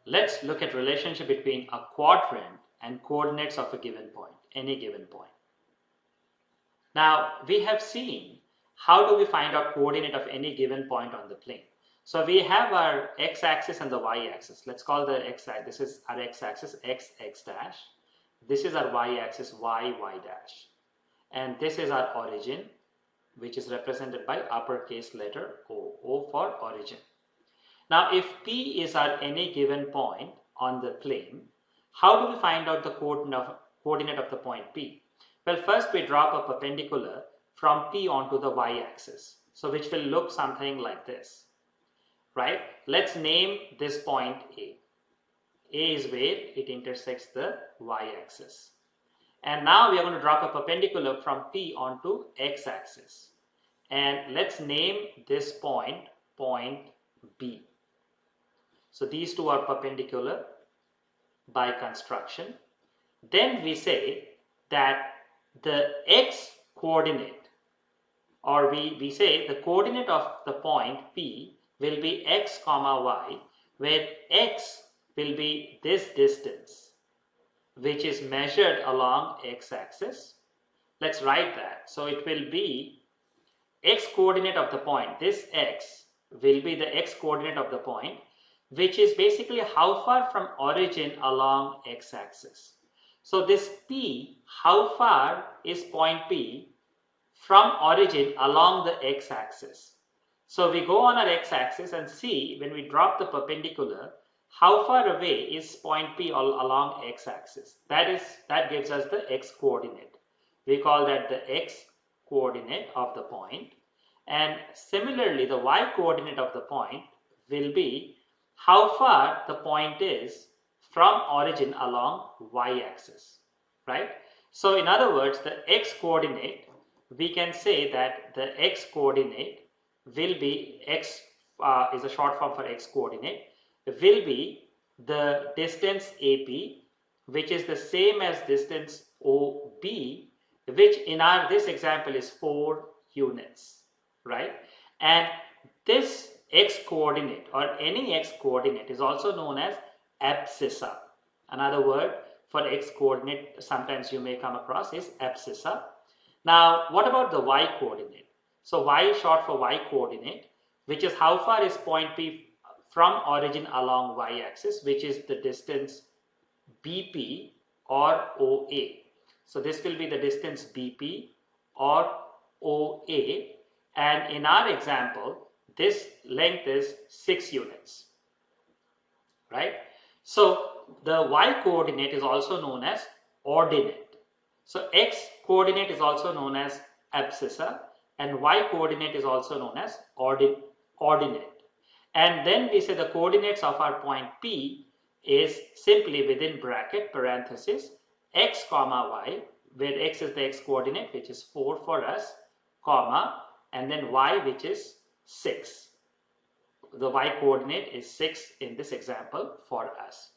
Let's look at relationship between a quadrant and coordinates of a given point, any given point. Now, we have seen how do we find out coordinate of any given point on the plane. So we have our x-axis and the y-axis. Let's call the x-axis, this is our x-axis, x dash. This is our y-axis, y dash. And this is our origin, which is represented by uppercase letter O for origin. Now, if P is our any given point on the plane, how do we find out the coordinate of the point P? Well, first we drop a perpendicular from P onto the y-axis, so which will look something like this, right? Let's name this point A. A is where it intersects the y-axis. And now we are going to drop a perpendicular from P onto x-axis. And let's name this point, point B. So these two are perpendicular by construction. Then we say that the x coordinate, or we say the coordinate of the point P will be x comma y, where x will be this distance, which is measured along x-axis. Let's write that. So it will be x coordinate of the point, this x will be the x coordinate of the point, which is basically how far from origin along x-axis. So this P, how far is point P from origin along the x-axis? So we go on our x-axis and see when we drop the perpendicular, how far away is point P along x-axis. That gives us the x coordinate. We call that the x coordinate of the point. And similarly, the y coordinate of the point will be how far the point is from origin along y-axis, right? So in other words, the x coordinate, we can say that the x coordinate will be x is a short form for x coordinate, will be the distance AP, which is the same as distance OB, which in this example is 4 units, right? And this x coordinate or any x coordinate is also known as abscissa. Another word for x coordinate sometimes you may come across is abscissa. Now, what about the y coordinate? So y is short for y coordinate, which is how far is point P from origin along y-axis, which is the distance BP or OA. So this will be the distance BP or OA, and in our example, this length is 6 units, right? So the y coordinate is also known as ordinate. So x coordinate is also known as abscissa, and y coordinate is also known as ordinate. And then we say the coordinates of our point P is simply within bracket parenthesis x comma y, where x is the x coordinate, which is 4 for us, comma, and then y, which is 6. The y coordinate is 6 in this example for us.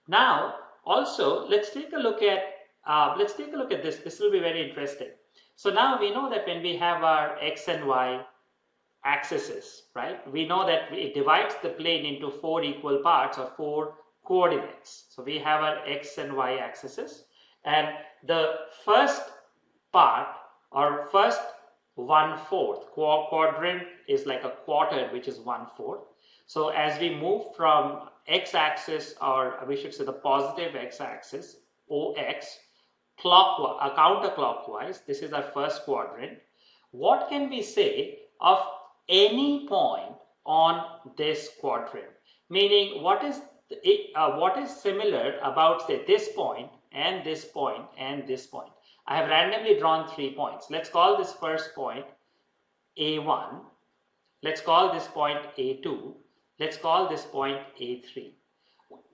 Now, also let's take a look at this. This will be very interesting. So now we know that when we have our x and y axes, right? We know that it divides the plane into 4 equal parts or 4 coordinates. So we have our x and y axes, and the first part or first 1/4 quadrant is like a quarter, which is 1/4. So as we move from x-axis, or we should say the positive x-axis, OX, counterclockwise, this is our first quadrant. What can we say of any point on this quadrant? Meaning, what is similar about, say, this point and this point and this point? I have randomly drawn 3 points. Let's call this first point A1. Let's call this point A2. Let's call this point A3.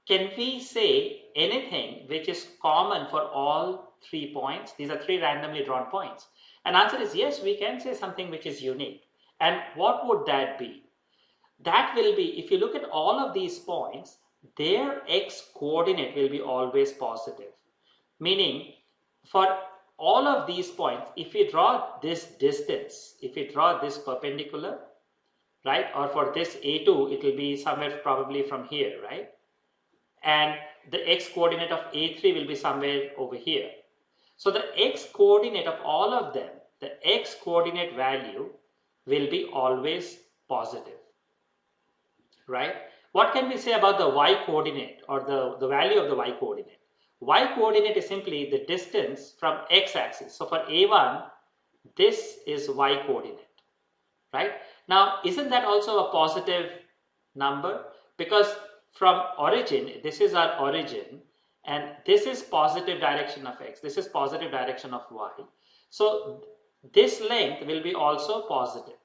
Can we say anything which is common for all 3 points? These are 3 randomly drawn points. And answer is yes, we can say something which is unique. And what would that be? That will be, if you look at all of these points, their x coordinate will be always positive. Meaning, for all of these points, if we draw this distance, if we draw this perpendicular, right, or for this A2, it will be somewhere probably from here, right? and the x coordinate of A3 will be somewhere over here. So the x coordinate of all of them, the x coordinate value will be always positive, right? What can we say about the y coordinate or the value of the y coordinate? Y coordinate is simply the distance from x axis. So for A1, this is y coordinate, right? Now, isn't that also a positive number? Because from origin, this is our origin, and this is positive direction of x, this is positive direction of y. So this length will be also positive.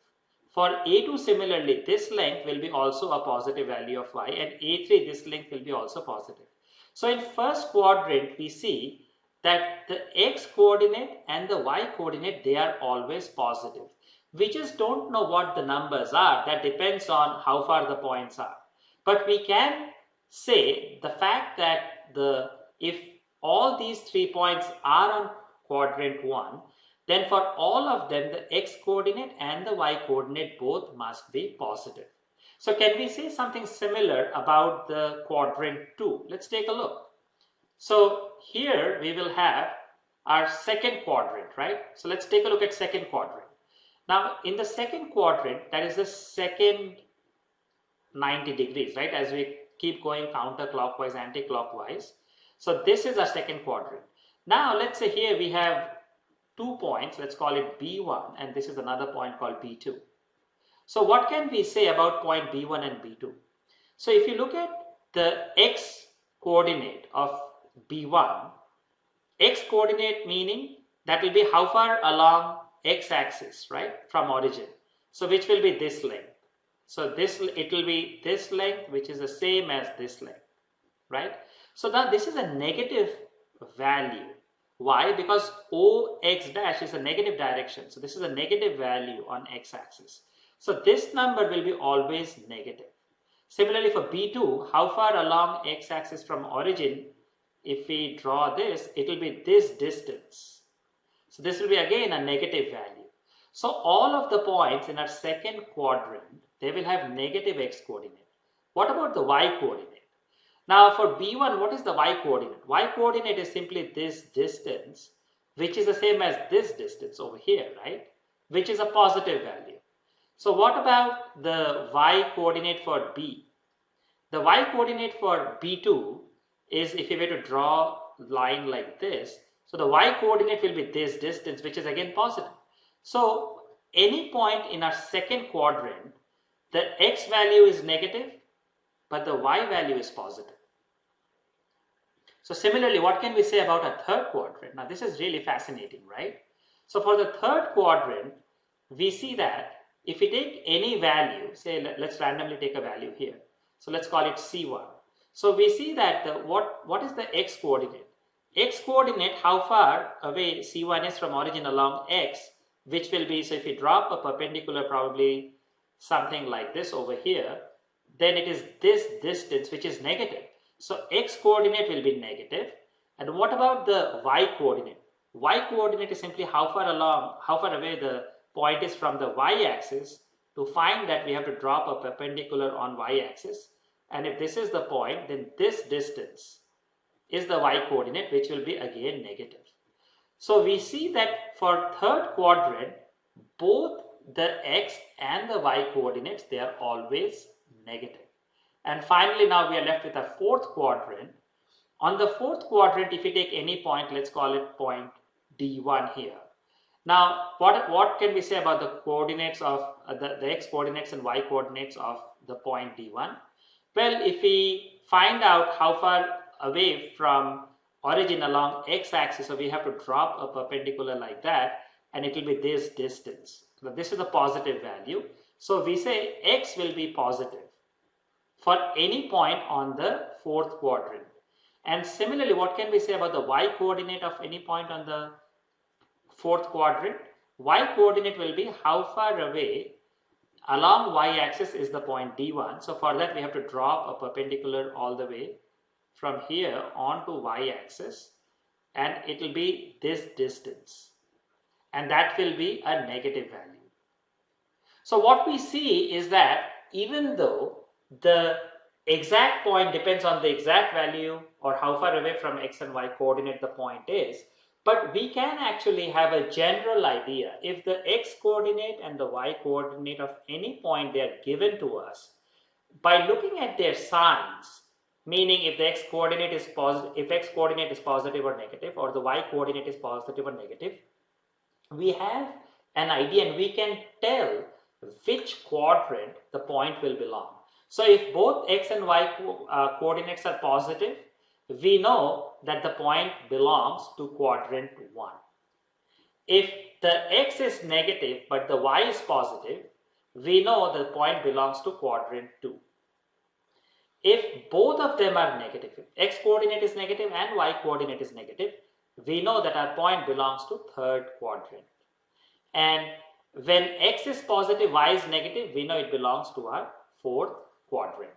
For A2 similarly, this length will be also a positive value of y, and A3 this length will be also positive. So in first quadrant we see that the x coordinate and the y coordinate, they are always positive. We just don't know what the numbers are. That depends on how far the points are. But we can say the fact that if all these 3 points are on quadrant 1, then for all of them the x coordinate and the y coordinate both must be positive. So can we say something similar about the quadrant 2? Let's take a look. So here we will have our second quadrant, right? So let's take a look at second quadrant. Now in the second quadrant, that is the second 90 degrees, right? As we keep going counterclockwise, anti-clockwise. So this is our second quadrant. Now let's say here we have 2 points, let's call it B1, and this is another point called B2. So what can we say about point B1 and B2? So if you look at the x coordinate of B1, x coordinate meaning that will be how far along x axis, right, from origin. So which will be this length. So it will be this length, which is the same as this length, right? So now this is a negative value. Why? Because OX dash is a negative direction. So this is a negative value on x axis. So this number will be always negative. Similarly for B2, how far along x axis from origin, if we draw this, it will be this distance. So this will be again a negative value. So all of the points in our second quadrant, they will have negative x coordinate. What about the y coordinate? Now for B1, what is the y coordinate? Y coordinate is simply this distance, which is the same as this distance over here, right? Which is a positive value. So what about the y coordinate for B? The y coordinate for B2 is, if you were to draw a line like this, so the y coordinate will be this distance, which is again positive. So any point in our second quadrant, the x value is negative, but the y value is positive. So similarly, what can we say about a third quadrant? Now this is really fascinating, right? So for the third quadrant, we see that if we take any value, say let's randomly take a value here. So let's call it C1. So we see that what is the x coordinate? X coordinate, how far away C1 is from origin along x, which will be, so if you drop a perpendicular probably something like this over here, then it is this distance which is negative. So x coordinate will be negative. And what about the y coordinate? Y coordinate is simply how far away the point is from the y axis. To find that, we have to drop a perpendicular on y axis. And if this is the point, then this distance is the y coordinate, which will be again negative. So we see that for third quadrant, both the x and the y coordinates, they are always negative. And finally, now we are left with a fourth quadrant. On the fourth quadrant, if you take any point, let's call it point D1 here. Now, what can we say about the coordinates of the x coordinates and y coordinates of the point D1? Well, if we find out how far away from origin along x-axis, so we have to drop a perpendicular like that, and it will be this distance. So this is a positive value. So we say x will be positive for any point on the fourth quadrant. And similarly, what can we say about the y coordinate of any point on the fourth quadrant? Y coordinate will be how far away along y-axis is the point D1. So for that, we have to drop a perpendicular all the way from here onto y-axis, and it will be this distance, and that will be a negative value. So what we see is that even though the Exact point depends on the exact value or how far away from x and y coordinate the point is. But we can actually have a general idea. If the x coordinate and the y coordinate of any point they are given to us, by looking at their signs, meaning if the x coordinate is positive, if x coordinate is positive or negative, or the y coordinate is positive or negative, we have an idea and we can tell which quadrant the point will belong. So if both x and y coordinates are positive, we know that the point belongs to quadrant 1. If the x is negative but the y is positive, we know the point belongs to quadrant 2. If both of them are negative, if x coordinate is negative and y coordinate is negative, we know that our point belongs to third quadrant. And when x is positive, y is negative, we know it belongs to our fourth quadrant.